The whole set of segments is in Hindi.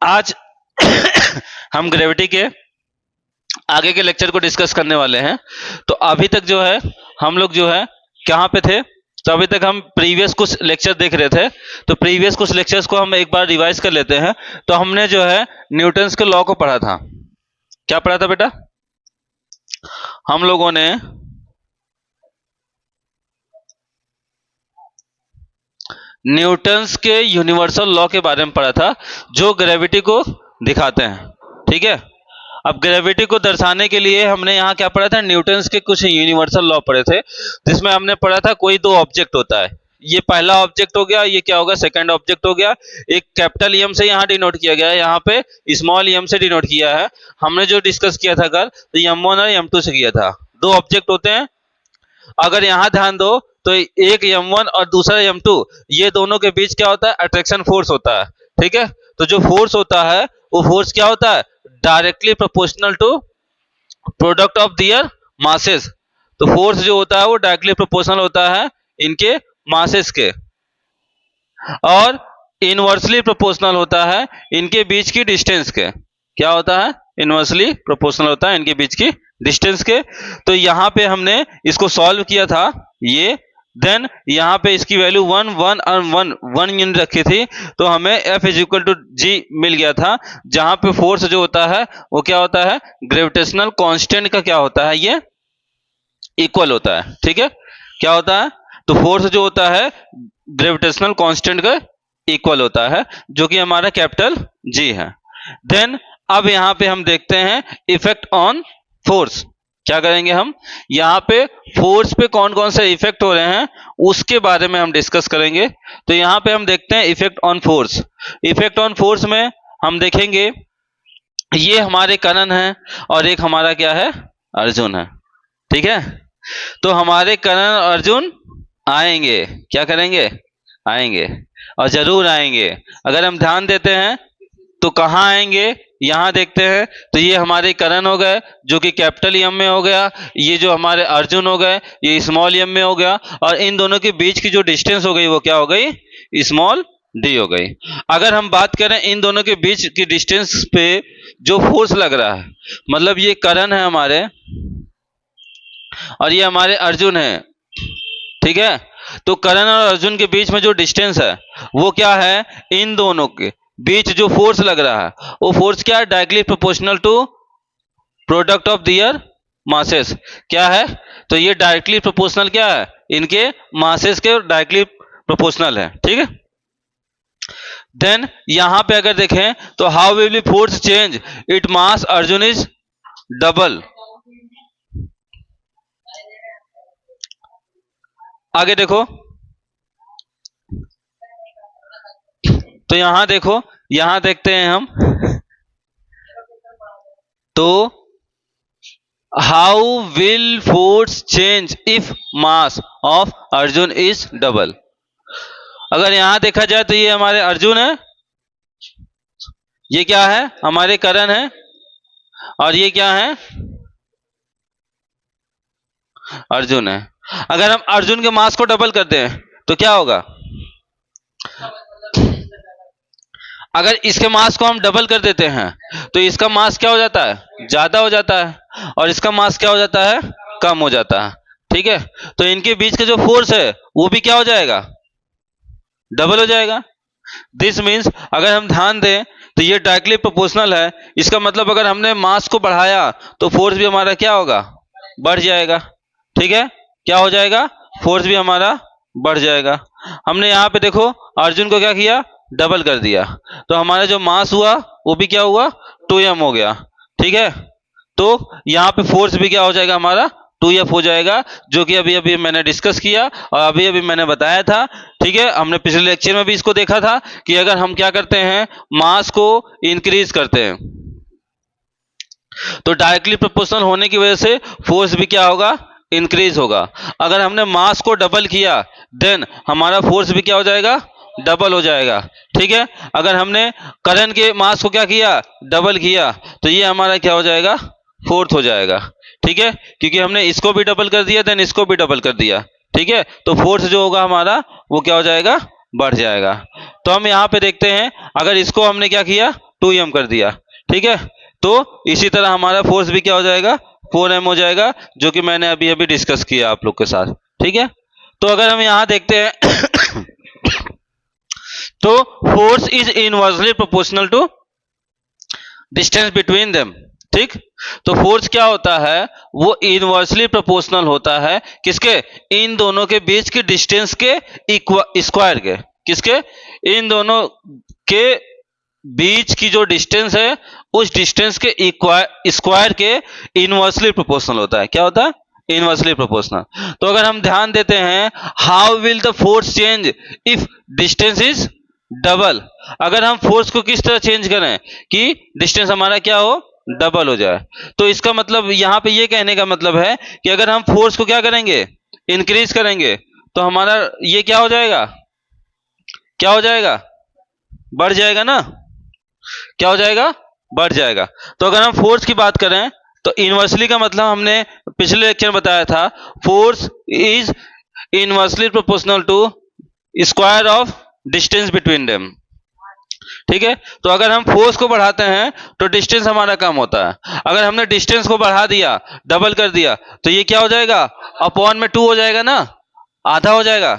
आज हम ग्रेविटी के आगे के लेक्चर को डिस्कस करने वाले हैं। तो अभी तक जो है हम लोग जो है कहाँ पे थे, तो अभी तक हम प्रीवियस कुछ लेक्चर देख रहे थे। तो प्रीवियस कुछ लेक्चर्स को हम एक बार रिवाइज कर लेते हैं। तो हमने जो है न्यूटन्स के लॉ को पढ़ा था। क्या पढ़ा था बेटा? हम लोगों ने न्यूटन्स के यूनिवर्सल लॉ के बारे में पढ़ा था, जो ग्रेविटी को दिखाते हैं। ठीक है, अब ग्रेविटी को दर्शाने के लिए हमने यहाँ क्या पढ़ा था, न्यूटन्स के कुछ यूनिवर्सल लॉ पढ़े थे, जिसमें हमने पढ़ा था कोई दो ऑब्जेक्ट होता है। ये पहला ऑब्जेक्ट हो गया, ये क्या होगा, सेकंड ऑब्जेक्ट हो गया। एक कैपिटल एम से यहाँ डिनोट किया गया है, यहाँ पे स्मॉल एम से डिनोट किया है। हमने जो डिस्कस किया था कल, तो m1 और m2 से किया था। दो ऑब्जेक्ट होते हैं। अगर यहाँ ध्यान दो तो एक m1 और दूसरा m2, ये दोनों के बीच क्या होता है, अट्रैक्शन फोर्स होता है। ठीक है, तो जो फोर्स होता है वो फोर्स क्या होता है, directly proportional to product of their masses. तो फोर्स जो होता है वो डायरेक्टली प्रोपोर्शनल होता है इनके मासेस के, और इनवर्सली प्रोपोर्शनल होता है इनके बीच की डिस्टेंस के। क्या होता है, इनवर्सली प्रोपोर्शनल होता है इनके बीच की डिस्टेंस के। तो यहाँ पे हमने इसको सॉल्व किया था ये, देन यहाँ पे इसकी वैल्यू 1 1 और 1 यूनिट रखी थी, तो हमें F = G मिल गया था। जहां पे फोर्स जो होता है वो क्या होता है, ग्रेविटेशनल कांस्टेंट का क्या होता है, ये इक्वल होता है। ठीक है, क्या होता है, तो फोर्स जो होता है ग्रेविटेशनल कांस्टेंट का इक्वल होता है, जो कि हमारा कैपिटल G है। देन अब यहाँ पे हम देखते हैं इफेक्ट ऑन फोर्स। क्या करेंगे हम, यहाँ पे फोर्स पे कौन कौन से इफेक्ट हो रहे हैं उसके बारे में हम डिस्कस करेंगे। तो यहाँ पे हम देखते हैं effect on force. Effect on force में हम देखेंगे ये हमारे करण है और एक हमारा क्या है, अर्जुन है। ठीक है, तो हमारे करण और अर्जुन आएंगे, क्या करेंगे, आएंगे, और जरूर आएंगे। अगर हम ध्यान देते हैं तो कहाँ आएंगे, यहां देखते हैं। तो ये हमारे करण हो गए जो कि कैपिटल एम में हो गया, ये जो हमारे अर्जुन हो गए ये स्मॉल एम में हो गया, और इन दोनों के बीच की जो डिस्टेंस हो गई वो क्या हो गई, स्मॉल डी हो गई। अगर हम बात करें इन दोनों के बीच की डिस्टेंस पे जो फोर्स लग रहा है, मतलब ये करण है हमारे और ये हमारे अर्जुन है। ठीक है, तो करण और अर्जुन के बीच में जो डिस्टेंस है वो क्या है, इन दोनों के बीच जो फोर्स लग रहा है वो फोर्स क्या है, directly proportional to product of their masses. क्या है, तो ये डायरेक्टली प्रोपोर्शनल क्या है, इनके मासेस के डायरेक्टली प्रोपोर्शनल है। ठीक है, देन यहां पे अगर देखें तो how will be force change it mass Arjun is double. आगे देखो, तो यहां देखो, यहां देखते हैं हम, तो how will force change if mass of Arjun is double. अगर यहां देखा जाए तो ये हमारे अर्जुन है, ये क्या है, हमारे करण है, और ये क्या है, अर्जुन है। अगर हम अर्जुन के मास को डबल कर दें तो क्या होगा, अगर इसके मास को हम डबल कर देते हैं तो इसका मास क्या हो जाता है, ज्यादा हो जाता है, और इसका मास क्या हो जाता है, कम हो जाता है। ठीक है, तो इनके बीच का जो फोर्स है वो भी क्या हो जाएगा, डबल हो जाएगा। दिस मीन्स अगर हम ध्यान दें तो ये डायरेक्टली प्रोपोर्शनल है। इसका मतलब अगर हमने मास को बढ़ाया तो फोर्स भी हमारा क्या होगा, बढ़ जाएगा। ठीक है, क्या हो जाएगा, फोर्स भी हमारा बढ़ जाएगा। हमने यहाँ पे देखो अर्जुन को क्या किया, डबल कर दिया, तो हमारा जो मास हुआ वो भी क्या हुआ, 2m हो गया। ठीक है, तो यहाँ पे फोर्स भी क्या हो जाएगा, हमारा 2f हो जाएगा, जो कि अभी अभी मैंने डिस्कस किया और अभी अभी मैंने बताया था। ठीक है, हमने पिछले लेक्चर में भी इसको देखा था कि अगर हम क्या करते हैं, मास को इंक्रीज करते हैं तो डायरेक्टली प्रोपोर्शनल होने की वजह से फोर्स भी क्या होगा, इंक्रीज होगा। अगर हमने मास को डबल किया देन हमारा फोर्स भी क्या हो जाएगा, डबल हो जाएगा। ठीक है, अगर हमने करण के मास को क्या किया, डबल किया, तो ये हमारा क्या हो जाएगा, फोर्थ हो जाएगा। ठीक है, क्योंकि हमने इसको भी डबल कर दिया देन इसको भी डबल कर दिया। ठीक है, तो फोर्स जो होगा हमारा वो क्या हो जाएगा, बढ़ जाएगा। तो हम यहाँ पे देखते हैं, अगर इसको हमने क्या किया, 2m कर दिया, ठीक है। तो इसी तरह हमारा फोर्स भी क्या हो जाएगा, 4m हो जाएगा, जो कि मैंने अभी अभी डिस्कस किया आप लोग के साथ, ठीक है। तो अगर हम यहां देखते हैं तो force is inversely proportional to distance between them, ठीक। तो फोर्स क्या होता है, वो इनवर्सली प्रोपोर्शनल होता है किसके, इन दोनों के बीच की डिस्टेंस के स्क्वायर के, किसके, इन दोनों के बीच की जो डिस्टेंस है उस डिस्टेंस के स्क्वायर के इनवर्सली प्रोपोर्शनल होता है। क्या होता है, इनवर्सली प्रोपोर्शनल। तो अगर हम ध्यान देते हैं, how will the force change if distance is double, अगर हम फोर्स को किस तरह चेंज करें कि डिस्टेंस हमारा क्या हो, डबल हो जाए। तो इसका मतलब यहां पे ये कहने का मतलब है कि अगर हम फोर्स को क्या करेंगे, इंक्रीज करेंगे, तो हमारा ये क्या हो जाएगा, क्या हो जाएगा, बढ़ जाएगा ना, क्या हो जाएगा, बढ़ जाएगा। तो अगर हम फोर्स की बात करें तो इनवर्सली का मतलब हमने पिछले लेक्चर में बताया था, force is inversely proportional to square of distance between them, ठीक है। तो अगर हम फोर्स को बढ़ाते हैं तो डिस्टेंस हमारा कम होता है, अगर हमने डिस्टेंस को बढ़ा दिया, डबल कर दिया, तो ये क्या हो जाएगा, अपॉन में 2 हो जाएगा ना, आधा हो जाएगा।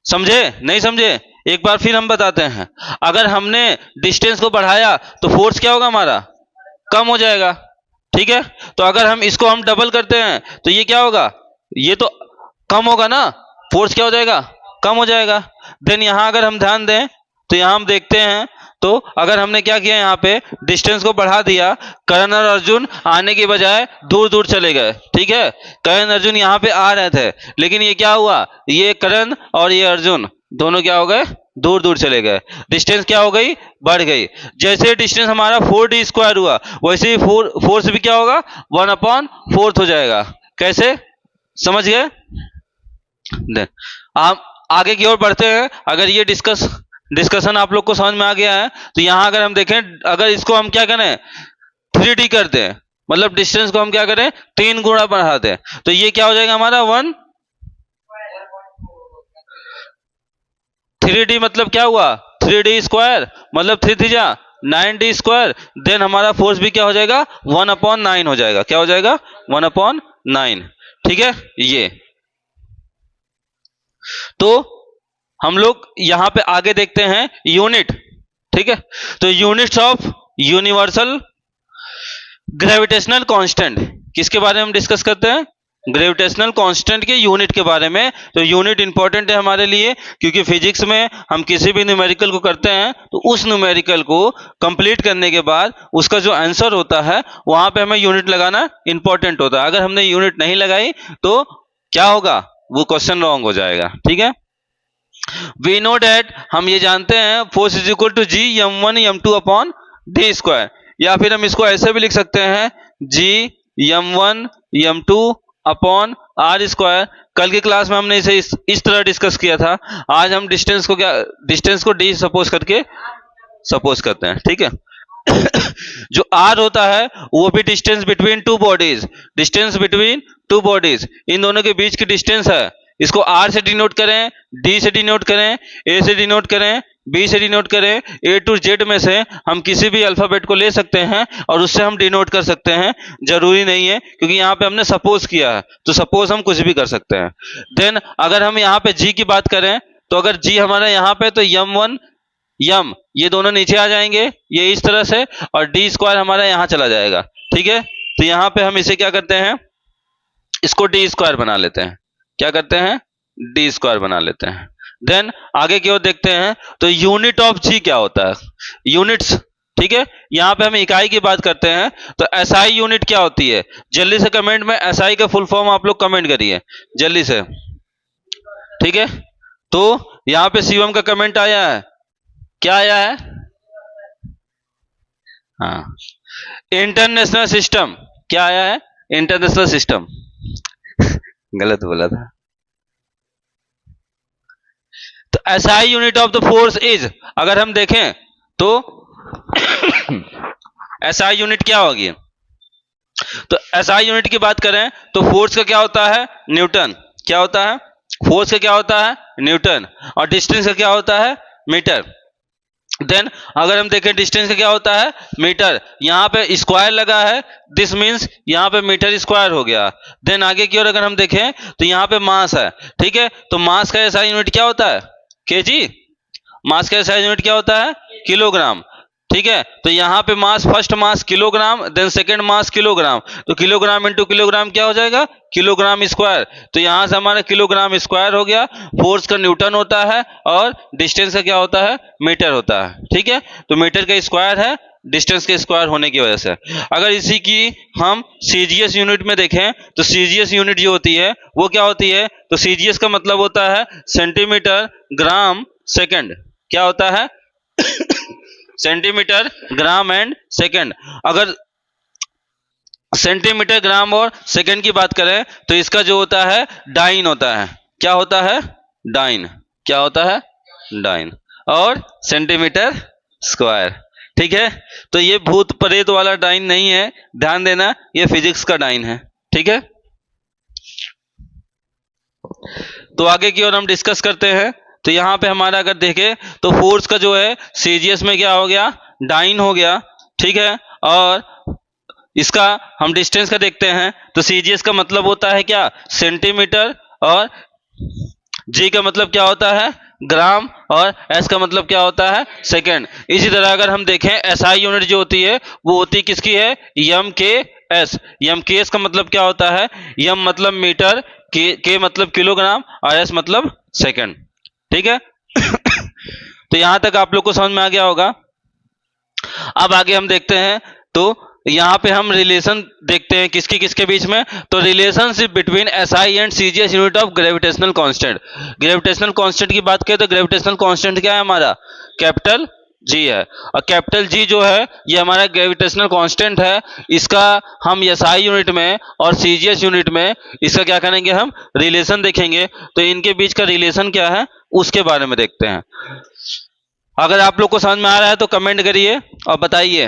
समझे, नहीं समझे, एक बार फिर हम बताते हैं, अगर हमने डिस्टेंस को बढ़ाया तो फोर्स क्या होगा हमारा, कम हो जाएगा, ठीक है। तो अगर हम इसको हम डबल करते हैं तो ये क्या होगा, ये तो कम होगा ना, फोर्स क्या हो जाएगा, कम हो जाएगा। देन यहां अगर हम ध्यान दें तो यहां हम देखते हैं, तो अगर हमने क्या किया, यहाँ पे डिस्टेंस को बढ़ा दिया, करण और अर्जुन आने के बजाय दूर दूर चले गए, ठीक है। करण अर्जुन यहाँ पे आ रहे थे, लेकिन ये क्या हुआ, ये करण और ये अर्जुन दोनों क्या हो गए, दूर दूर चले गए, डिस्टेंस क्या हो गई, बढ़ गई। जैसे डिस्टेंस हमारा 4d स्क्वायर हुआ, वैसे ही फोर्स भी क्या होगा, 1/4 हो जाएगा। कैसे, समझ गए। हम आगे की ओर बढ़ते हैं। अगर ये डिस्कशन आप लोग को समझ में आ गया है, तो यहां अगर हम देखें, अगर इसको हम क्या करें, 3d कर दें, मतलब डिस्टेंस को हम क्या करें, 3 गुना बढ़ा दें, तो ये क्या हो जाएगा हमारा 3d मतलब क्या हुआ, 3d स्क्वायर मतलब 3 3 9d स्क्वायर। देन हमारा फोर्स भी क्या हो जाएगा, 1/9 हो जाएगा। क्या हो जाएगा, 1/9, ठीक है। ये तो हम लोग यहां पे आगे देखते हैं यूनिट, ठीक है। तो units of universal gravitational constant, किसके बारे में हम डिस्कस करते हैं, ग्रेविटेशनल कांस्टेंट के यूनिट के बारे में। तो यूनिट इंपॉर्टेंट है हमारे लिए, क्योंकि फिजिक्स में हम किसी भी न्यूमेरिकल को करते हैं तो उस न्यूमेरिकल को कंप्लीट करने के बाद उसका जो आंसर होता है वहां पे हमें यूनिट लगाना इंपॉर्टेंट होता है। अगर हमने यूनिट नहीं लगाई तो क्या होगा, वो क्वेश्चन रॉन्ग हो जाएगा, ठीक है। वी नो डैट, हम ये जानते हैं, force is equal to G m1 m2 upon D square, या फिर हम इसको ऐसे भी लिख सकते हैं, जी m1 m2 upon are square. कल की क्लास में हमने इसे इस तरह डिस्कस किया था। आज हम डिस्टेंस को डी सपोज करते हैं, ठीक है। जो आर होता है वो भी डिस्टेंस बिटवीन टू बॉडीज, इन दोनों के बीच की डिस्टेंस है। इसको आर से डिनोट करें, डी से डिनोट करें, ए से डिनोट करें, बी से डिनोट करें, ए टू जेड में से हम किसी भी अल्फाबेट को ले सकते हैं और उससे हम डिनोट कर सकते हैं, जरूरी नहीं है, क्योंकि यहाँ पे हमने सपोज किया है, तो सपोज हम कुछ भी कर सकते हैं। देन अगर हम यहाँ पे जी की बात करें, तो अगर जी हमारा यहाँ पे, तो m1 m ये दोनों नीचे आ जाएंगे, ये इस तरह से, और डी स्क्वायर हमारा यहाँ चला जाएगा, ठीक है। तो यहाँ पे हम इसे क्या करते हैं, इसको डी स्क्वायर बना लेते हैं। क्या करते हैं, डी स्क्वायर बना लेते हैं। देन आगे की ओर देखते हैं, तो यूनिट ऑफ जी क्या होता है, यूनिट्स, ठीक है। यहां पे हम इकाई की बात करते हैं, तो एसआई यूनिट क्या होती है, जल्दी से कमेंट में एसआई का फुल फॉर्म आप लोग कमेंट करिए जल्दी से, ठीक है। तो यहां पे शिवम का कमेंट आया है, क्या आया है, हाँ, इंटरनेशनल सिस्टम, क्या आया है, इंटरनेशनल सिस्टम गलत बोला था। तो SI unit of the force is, अगर हम देखें तो एसआई यूनिट क्या होगी, तो एसआई यूनिट की बात करें तो फोर्स का क्या होता है, न्यूटन। क्या होता है, फोर्स का क्या होता है, न्यूटन, और डिस्टेंस का क्या होता है, मीटर। देन अगर हम देखें डिस्टेंस का क्या होता है, मीटर, यहाँ पे स्क्वायर लगा है, दिस मीन्स यहाँ पे मीटर स्क्वायर हो गया। देन आगे की ओर अगर हम देखें तो यहाँ पे मास है, ठीक है, तो मास का एसआई यूनिट क्या होता है, केजी। मास का एसआई यूनिट क्या होता है, किलोग्राम, ठीक है। तो यहाँ पे मास, first mass kilogram, then second मास किलोग्राम, तो किलोग्राम इंटू किलोग्राम क्या हो जाएगा, किलोग्राम स्क्वायर। तो यहाँ से हमारा किलोग्राम स्क्वायर हो गया। फोर्स का न्यूटन होता है और डिस्टेंस का क्या होता है, मीटर होता है, ठीक है। तो मीटर का स्क्वायर है डिस्टेंस के स्क्वायर होने की वजह से। अगर इसी की हम सीजीएस यूनिट में देखें तो सीजीएस यूनिट जो होती है वो क्या होती है, तो सीजीएस का मतलब होता है सेंटीमीटर ग्राम सेकंड। क्या होता है सेंटीमीटर ग्राम एंड सेकंड। अगर सेंटीमीटर ग्राम और सेकंड की बात करें तो इसका जो होता है डाइन होता है। क्या होता है, डाइन। क्या होता है, डाइन। और सेंटीमीटर स्क्वायर, ठीक है। तो ये भूत प्रेत वाला डाइन नहीं है, ध्यान देना, ये फिजिक्स का डाइन है, ठीक है। तो आगे की ओर हम डिस्कस करते हैं। तो यहाँ पे हमारा अगर देखें तो फोर्स का जो है सीजीएस में क्या हो गया, डाइन हो गया, ठीक है। और इसका हम डिस्टेंस का देखते हैं तो सीजीएस का मतलब होता है क्या, सेंटीमीटर, और जी का मतलब क्या होता है, ग्राम, और एस का मतलब क्या होता है, सेकंड। इसी तरह अगर हम देखें एसआई यूनिट जो होती है वो होती किसकी है, एम के एस। एम के एस का मतलब क्या होता है, एम मतलब मीटर, के मतलब किलोग्राम, और एस मतलब सेकंड, ठीक है। तो यहां तक आप लोग को समझ में आ गया होगा। अब आगे हम देखते हैं तो यहाँ पे हम रिलेशन देखते हैं किसकी किसके बीच में। तो relationship between SI and CGS unit of gravitational constant. Gravitational constant की बात करें तो ग्रेविटेशनल कांस्टेंट क्या है हमारा, कैपिटल जी है। और कैपिटल जी जो है ये हमारा ग्रेविटेशनल कांस्टेंट है। इसका हम एसआई यूनिट में और सीजीएस यूनिट में इसका क्या करेंगे, हम रिलेशन देखेंगे। तो इनके बीच का रिलेशन क्या है उसके बारे में देखते हैं। अगर आप लोग को समझ में आ रहा है तो कमेंट करिए और बताइए।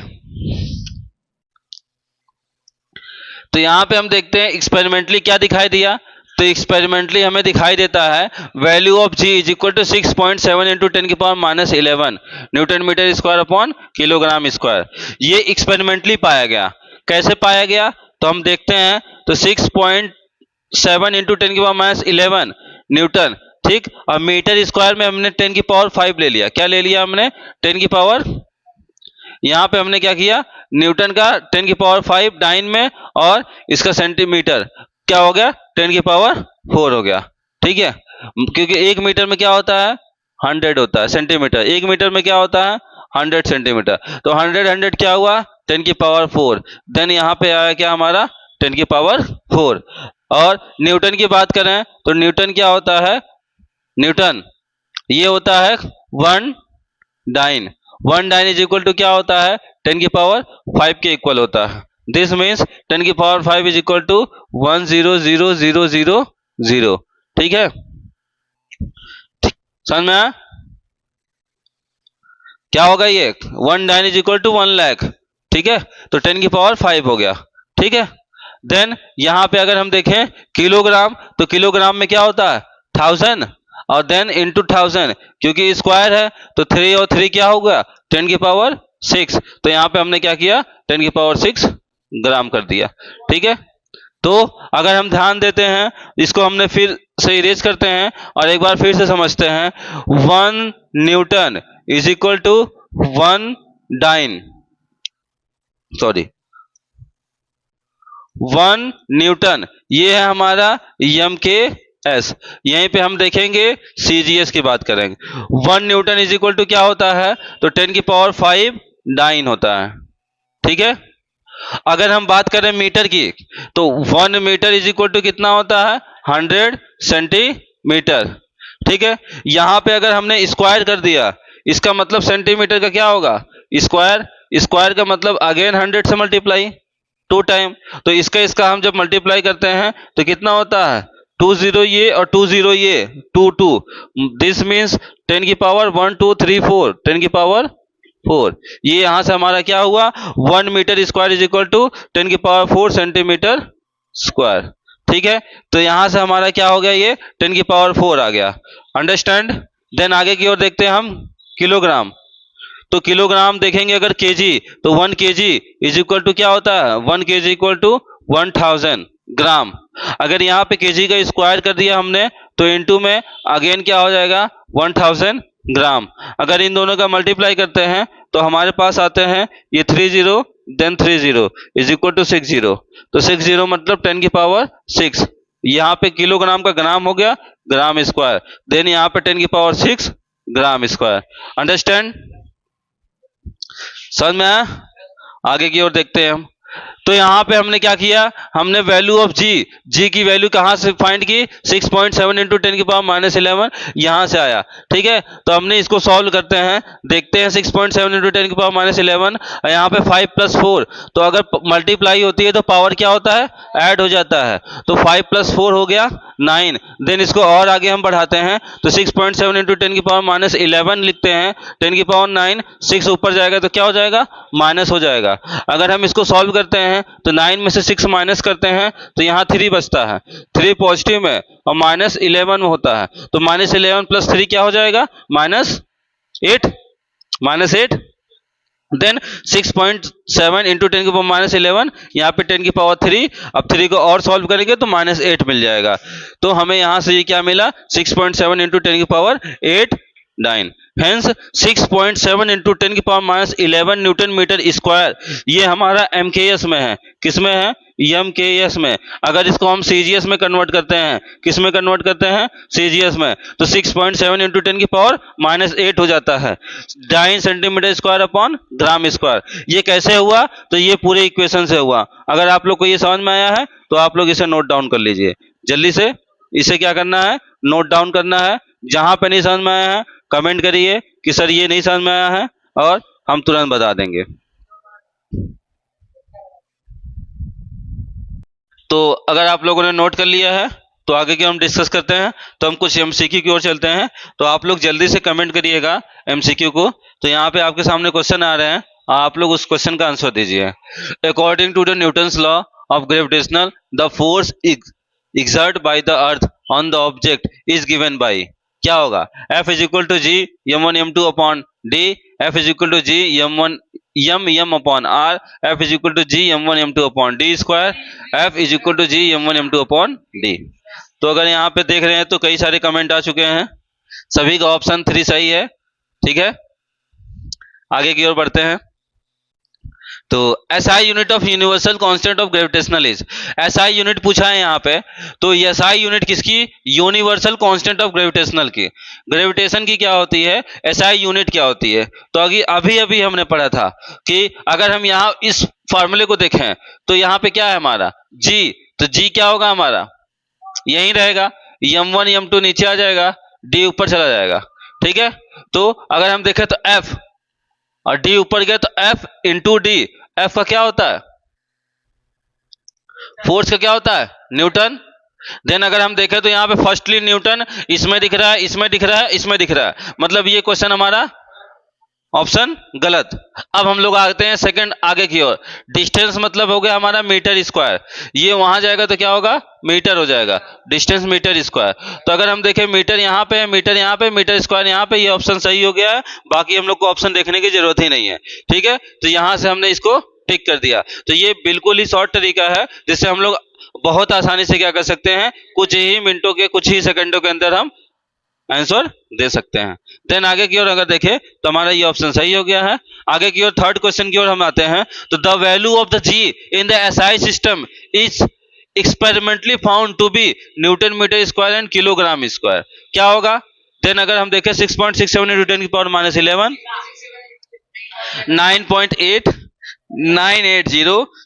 तो यहाँ पे हम देखते हैं एक्सपेरिमेंटली क्या दिखाई दिया। तो एक्सपेरिमेंटली हमें दिखाई देता है value of G is equal to 6.7 into 10 की power -11 newton metre square upon kilogram square. ये एक्सपेरिमेंटली पाया गया। कैसे पाया गया तो हम देखते हैं। तो 6.7 इंटू 10 की पावर -11 न्यूटन, ठीक। और मीटर स्क्वायर में हमने 10 की पावर 5 ले लिया। क्या ले लिया हमने, 10 की पावर, यहाँ पे हमने क्या किया, न्यूटन का 10 की पावर 5 डाइन में, और इसका सेंटीमीटर क्या हो गया 10 की पावर 4 हो गया, ठीक है। क्योंकि 1 मीटर में क्या होता है 100 होता है सेंटीमीटर, 1 मीटर में क्या होता है 100 सेंटीमीटर। तो 100 क्या हुआ 10 की पावर 4। देन यहाँ पे आया क्या हमारा 10 की पावर 4। और न्यूटन की बात करें तो न्यूटन क्या होता है, न्यूटन ये होता है 1 dyne. 1 dyne is equal to क्या होता है 10 की पावर 5 के इक्वल होता है। दिस मीन्स 10 की पावर 5 इज इक्वल टू 100,000, ठीक है। समझ में आया क्या होगा ये, 1 dyne is equal to 1 lakh, ठीक है। तो 10 की पावर 5 हो गया, ठीक है। देन यहां पे अगर हम देखें किलोग्राम, तो किलोग्राम में क्या होता है 1000, और देन इंटू 1000, क्योंकि स्क्वायर है तो 3 और 3 क्या होगा 10 की पावर 6। तो यहाँ पे हमने क्या किया 10 की पावर 6 ग्राम कर दिया, ठीक है। तो अगर हम ध्यान देते हैं इसको हमने फिर से इरेज करते हैं और एक बार फिर से समझते हैं। 1 newton is equal to 1 dyne, sorry 1 newton, ये है हमारा एम के एस। यहीं पे हम देखेंगे सीजीएस की बात करेंगे। 1 न्यूटन इज इक्वल टू क्या होता है तो 10 की पावर 5 डाइन होता है, ठीक है। अगर हम बात करें मीटर की तो 1 मीटर इज इक्वल टू कितना होता है 100 सेंटीमीटर, ठीक है। यहां पे अगर हमने स्क्वायर कर दिया, इसका मतलब सेंटीमीटर का क्या होगा स्क्वायर, स्क्वायर का मतलब अगेन 100 से मल्टीप्लाई 2 टाइम। तो इसका हम जब मल्टीप्लाई करते हैं तो कितना होता है 20 ये और 20 ये 22। दिस मीन्स 10 की पावर 1 2 3 4 10 की पावर 4। ये यहां से हमारा क्या हुआ 1 metre square is equal to 10 की पावर 4 सेंटीमीटर स्क्वायर, ठीक है। तो यहां से हमारा क्या हो गया ये 10 की पावर 4 आ गया, अंडरस्टैंड। देन आगे की ओर देखते हैं हम किलोग्राम। तो किलोग्राम देखेंगे अगर केजी, तो 1 केजी इज इक्वल टू क्या होता है, 1 केजी इक्वल टू 1000 ग्राम। अगर यहाँ पे केजी का स्क्वायर कर दिया हमने तो इनटू में अगेन क्या हो जाएगा, 1000 ग्राम। अगर इन दोनों का मल्टीप्लाई करते हैं तो हमारे पास आते हैं ये 30 देन 30 इज इक्वल टू 60। तो 60 मतलब 10 की पावर 6। यहाँ पे किलोग्राम का ग्राम हो गया ग्राम स्क्वायर, देन यहाँ पे 10 की पावर 6 ग्राम स्क्वायर। अंडरस्टैंड, समझ में आया? आगे की ओर देखते हैं हम। तो यहाँ पे हमने क्या किया, हमने वैल्यू ऑफ जी की वैल्यू कहाँ से फाइंड की, 6.7 इंटू 10 की पावर -11 यहाँ से आया। ठीक है, तो हमने इसको सॉल्व करते हैं, देखते हैं 6.7 इंटू 10 की पावर -11, यहाँ पे 5 + 4, तो अगर मल्टीप्लाई होती है तो पावर क्या होता है, ऐड हो जाता है। तो 5 + 4 हो गया 9। देन इसको और आगे हम बढ़ाते हैं तो 6.7 इंटू 10 की पावर -11 लिखते हैं, 10 की पावर 9, 6 ऊपर जाएगा तो क्या हो जाएगा, माइनस हो जाएगा। अगर हम इसको सॉल्व करते हैं तो 9 में से 6 माइनस करते हैं तो यहाँ 3 बचता है, 3 पॉजिटिव में और -11 में होता है, तो -11 + 3 क्या हो जाएगा, -8, -8। देन 6.7 इंटू 10 की पावर -11, यहाँ पे 10 की पावर 3, अब 3 को और सॉल्व करेंगे तो -8 मिल जाएगा। तो हमें यहाँ से ये क्या मिला, 6.7 इंटू 10 की पावर 8 9। हेंस 6.7 इंटू 10 की पावर -11 न्यूटन मीटर स्क्वायर, ये हमारा MKS में है। किस में है, MKS में। अगर इसको हम CGS में कन्वर्ट करते हैं, किस में कन्वर्ट करते हैं, CGS में, तो 6.7 इंटू 10 की पावर -8 हो जाता है, 9 centimetre square upon gram square. ये कैसे हुआ, तो ये पूरे इक्वेशन से हुआ। अगर आप लोग को ये समझ में आया है तो आप लोग इसे नोट डाउन कर लीजिए जल्दी से। इसे क्या करना है, नोट डाउन करना है। जहां पे नहीं समझ में आया है कमेंट करिए कि सर ये नहीं समझ में आया है, और हम तुरंत बता देंगे। तो अगर आप लोगों ने नोट कर लिया है तो आगे की हम डिस्कस करते हैं। तो हम कुछ MCQ की ओर चलते हैं, तो आप लोग जल्दी से कमेंट करिएगा MCQ को। तो यहाँ पे आपके सामने क्वेश्चन आ रहे हैं, आप लोग उस क्वेश्चन का आंसर दीजिए। According to the Newton's law of gravitational, the force exerted by the earth on the object is given by, क्या होगा, F is equal to G m1 m2 upon D, F is equal to G m1 m upon R, F is equal to G m1 m2 upon D square, F is equal to G m1 m2 upon D। तो अगर यहाँ पे देख रहे हैं तो कई सारे कमेंट आ चुके हैं, सभी का ऑप्शन 3 सही है। ठीक है, आगे की ओर बढ़ते हैं। तो SI unit of universal constant of gravitational is, SI unit पूछा है यहाँ पे, तो ये SI यूनिट किसकी, यूनिवर्सल कांस्टेंट ऑफ ग्रेविटेशनल की। ग्रेविटेशन की क्या होती है, SI यूनिट क्या होती है। तो अभी अभी हमने पढ़ा था कि अगर हम यहाँ इस फॉर्मूले को देखें तो यहाँ पे क्या है हमारा G, तो G क्या होगा हमारा, यही रहेगा, m1 m2 नीचे आ जाएगा, D ऊपर चला जाएगा। ठीक है, तो अगर हम देखें तो F और D ऊपर गया तो F इंटू D, F का क्या होता है, फोर्स का क्या होता है, न्यूटन। देन अगर हम देखें तो यहाँ पे फर्स्टली न्यूटन, इसमें दिख रहा है, इसमें दिख रहा है, इसमें दिख रहा है, मतलब ये क्वेश्चन हमारा ऑप्शन गलत। अब हम लोग आते हैं सेकंड आगे की ओर। डिस्टेंस मतलब हो गया हमारा मीटर स्क्वायर, ये वहां जाएगा तो क्या होगा, मीटर हो जाएगा, डिस्टेंस मीटर स्क्वायर। तो अगर हम देखें मीटर यहाँ पे, मीटर यहाँ पे, मीटर स्क्वायर यहाँ पे, ये ऑप्शन सही हो गया है। बाकी हम लोग को ऑप्शन देखने की जरूरत ही नहीं है। ठीक है, तो यहाँ से हमने इसको टिक कर दिया। तो ये बिल्कुल ही शॉर्ट तरीका है जिससे हम लोग बहुत आसानी से क्या कर सकते हैं, कुछ ही मिनटों के, कुछ ही सेकंडों के अंदर हम आंसर दे सकते हैं। देन आगे की ओर अगर देखें तो हमारा ये ऑप्शन सही हो गया है। आगे की ओर थर्ड क्वेश्चन की ओर हम आते हैं। तो the value of the G in the SI system is experimentally found to be newton metre square and kilogram square, क्या होगा। देन अगर हम देखें 6.67 इंटू 10 की पावर -11, 9.8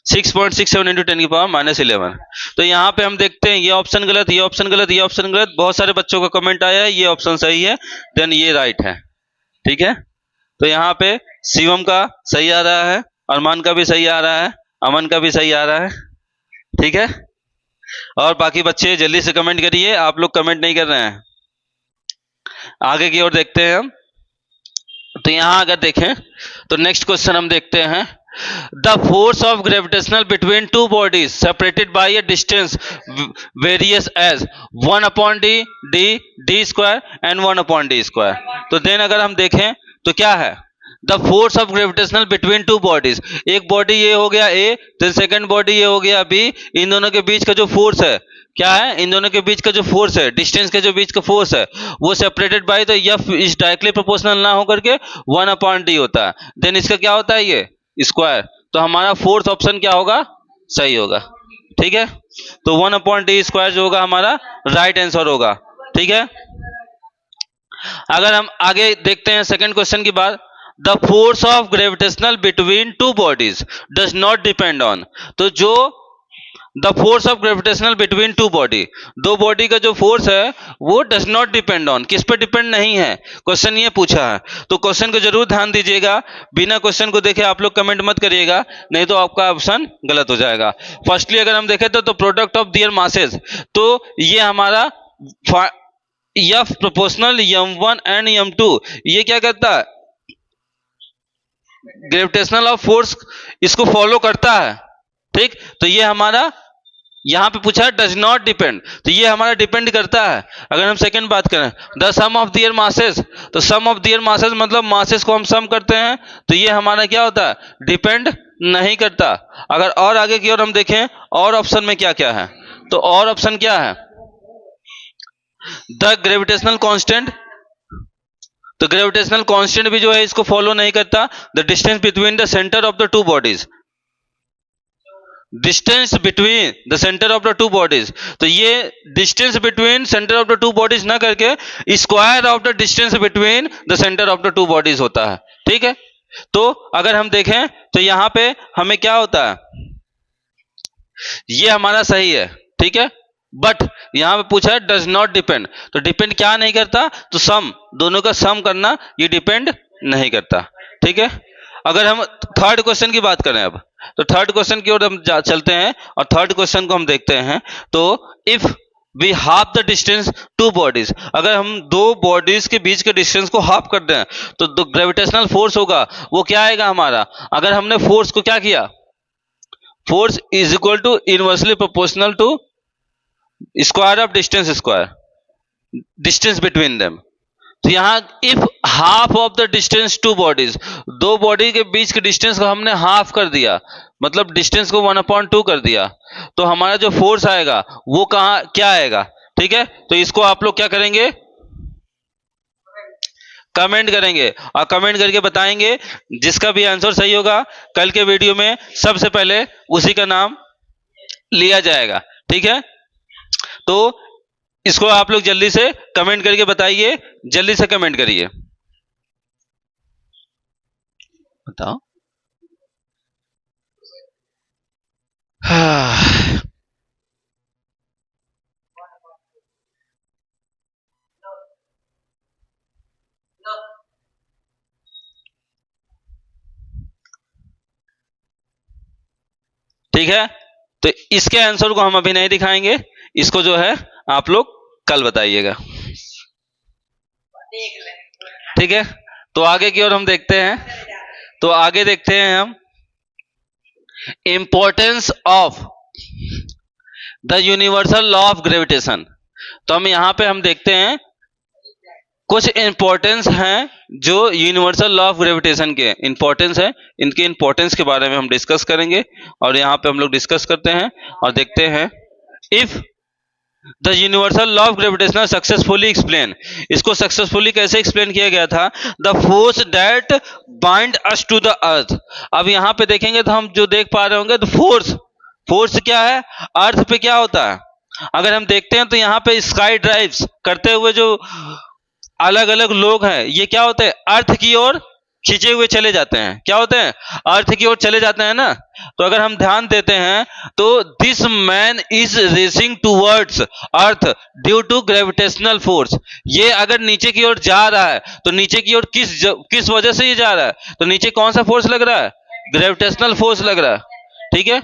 6.67 इंटू 10 की पावर -11। तो यहाँ पे हम देखते हैं ये ऑप्शन गलत, ये ऑप्शन गलत, ये ऑप्शन गलत। बहुत सारे बच्चों का कमेंट आया है, ये ऑप्शन सही है, देन ये राइट है। ठीक है, तो यहाँ पे शिवम का सही आ रहा है, अरमान का भी सही आ रहा है, अमन का भी सही आ रहा है। ठीक है, और बाकी बच्चे जल्दी से कमेंट करिए, आप लोग कमेंट नहीं कर रहे हैं। आगे की ओर देखते हैं हम। तो यहाँ अगर देखें तो नेक्स्ट क्वेश्चन हम देखते हैं। The force of gravitational between two bodies separated by a distance varies as 1 upon d square and 1 upon d square। तो देन अगर हम देखें तो क्या है, the force of gravitational between two bodies, एक बॉडी ये हो गया ए, देन सेकंड बॉडी ये हो गया बी, इन दोनों के बीच का जो फोर्स है क्या है, इन दोनों के बीच का जो फोर्स है, डिस्टेंस के जो बीच का फोर्स है वो separated by the F is directly proportional ना होकर के 1/d होता है, देन इसका क्या होता है ये स्क्वायर, तो हमारा फोर्थ ऑप्शन क्या होगा, सही होगा। ठीक है, तो 1/d स्क्वायर जो होगा हमारा राइट आंसर होगा। ठीक है, अगर हम आगे देखते हैं सेकंड क्वेश्चन की बात, the force of gravitational between two bodies does not depend on, तो जो the force of gravitational between two body, दो बॉडी का जो फोर्स है वो डज नॉट डिपेंड ऑन, किस पे डिपेंड नहीं है, क्वेश्चन ये पूछा है। तो क्वेश्चन को जरूर ध्यान दीजिएगा, बिना क्वेश्चन को देखे आप लोग कमेंट मत करिएगा, नहीं तो आपका ऑप्शन गलत हो जाएगा। फर्स्टली अगर हम देखें तो प्रोडक्ट ऑफ देयर मासेस, तो ये हमारा F proportional m1 and m2 ये क्या करता है, ग्रेविटेशनल ऑफ फोर्स इसको फॉलो करता है। ठीक, तो ये हमारा यहां पे पूछा है डज नॉट डिपेंड, तो ये हमारा डिपेंड करता है। अगर हम सेकंड बात करें the sum of their masses, तो सम ऑफ देयर मासेस मतलब मासेस को हम सम करते हैं, तो ये हमारा क्या होता है, डिपेंड नहीं करता। अगर और आगे की ओर हम देखें और ऑप्शन में क्या क्या है, तो और ऑप्शन क्या है, द ग्रेविटेशनल कांस्टेंट, तो ग्रेविटेशनल कांस्टेंट भी जो है इसको फॉलो नहीं करता। The distance between the centre of the two bodies, distance between the centre of the two bodies, तो ये distance between centre of the two bodies ना करके square of the distance between the centre of the two bodies होता है। ठीक है, तो अगर हम देखें तो यहां पे हमें क्या होता है, ये हमारा सही है। ठीक है, बट यहां पे पूछा है डज नॉट डिपेंड, तो डिपेंड क्या नहीं करता, तो सम, दोनों का सम करना ये डिपेंड नहीं करता। ठीक है, अगर हम थर्ड क्वेश्चन की बात करें अब, तो थर्ड क्वेश्चन की ओर हम चलते हैं और थर्ड क्वेश्चन को हम देखते हैं। तो if we half the distance two bodies, अगर हम दो बॉडीज के बीच के डिस्टेंस को हाफ कर दें तो ग्रेविटेशनल फोर्स होगा वो क्या आएगा हमारा, अगर हमने फोर्स को क्या किया, force is equal to inversely proportional to square of distance square, distance between them. तो यहां if half of the distance two bodies, दो बॉडी के बीच के डिस्टेंस को हमने हाफ कर दिया, मतलब डिस्टेंस को 1/2 कर दिया, तो हमारा जो फोर्स आएगा वो कहां क्या आएगा। ठीक है, तो इसको आप लोग क्या करेंगे, कमेंट करेंगे और कमेंट करके बताएंगे, जिसका भी आंसर सही होगा कल के वीडियो में सबसे पहले उसी का नाम लिया जाएगा। ठीक है, तो इसको आप लोग जल्दी से कमेंट करके बताइए, जल्दी से कमेंट करिए, बताओ। ठीक है, तो इसके आंसर को हम अभी नहीं दिखाएंगे, इसको जो है आप लोग कल बताइएगा। ठीक है, तो आगे की ओर हम देखते हैं, तो आगे देखते हैं हम importance of the universal law of gravitation. तो हम यहां पे हम देखते हैं कुछ इंपॉर्टेंस हैं जो यूनिवर्सल लॉ ऑफ ग्रेविटेशन के इंपॉर्टेंस है, इनके इंपॉर्टेंस के बारे में हम डिस्कस करेंगे और यहां पे हम लोग डिस्कस करते हैं और देखते हैं if the universal law of gravitation successfully explain, इसको सक्सेसफुली कैसे एक्सप्लेन किया गया था, the force that bind us to the earth. अब यहां पे देखेंगे तो हम जो देख पा रहे होंगे, तो फोर्स क्या है, अर्थ पे क्या होता है। अगर हम देखते हैं तो यहाँ पे स्काई ड्राइव्स करते हुए जो अलग अलग लोग हैं, ये क्या होते हैं, अर्थ की ओर खींचे हुए चले जाते हैं, क्या होते हैं, अर्थ की ओर चले जाते हैं ना। तो अगर हम ध्यान देते हैं तो this man is racing towards earth due to gravitational force, ये अगर नीचे की ओर जा रहा है तो नीचे की ओर किस वजह से ये जा रहा है, तो नीचे कौन सा फोर्स लग रहा है, ग्रेविटेशनल फोर्स लग रहा है। ठीक है,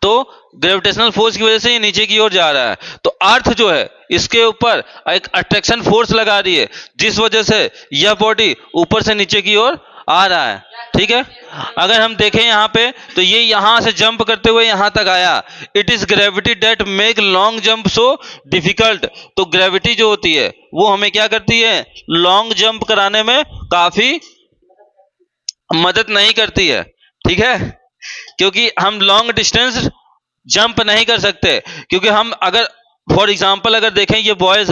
तो ग्रेविटेशनल फोर्स की वजह से ये नीचे की ओर जा रहा है, तो अर्थ जो है इसके ऊपर एक अट्रैक्शन फोर्स लगा रही है, जिस वजह से यह बॉडी ऊपर से नीचे की ओर आ रहा है, ठीक है। अगर हम देखें यहाँ पे तो ये यहाँ से जंप करते हुए यहाँ तक आया। It is gravity that make long jump so difficult. तो ग्रेविटी जो होती है वो हमें क्या करती है, लॉन्ग जंप कराने में काफी मदद नहीं करती है, ठीक है, क्योंकि हम लॉन्ग डिस्टेंस जंप नहीं कर सकते। क्योंकि हम अगर फॉर एग्जांपल अगर देखें, ये बॉय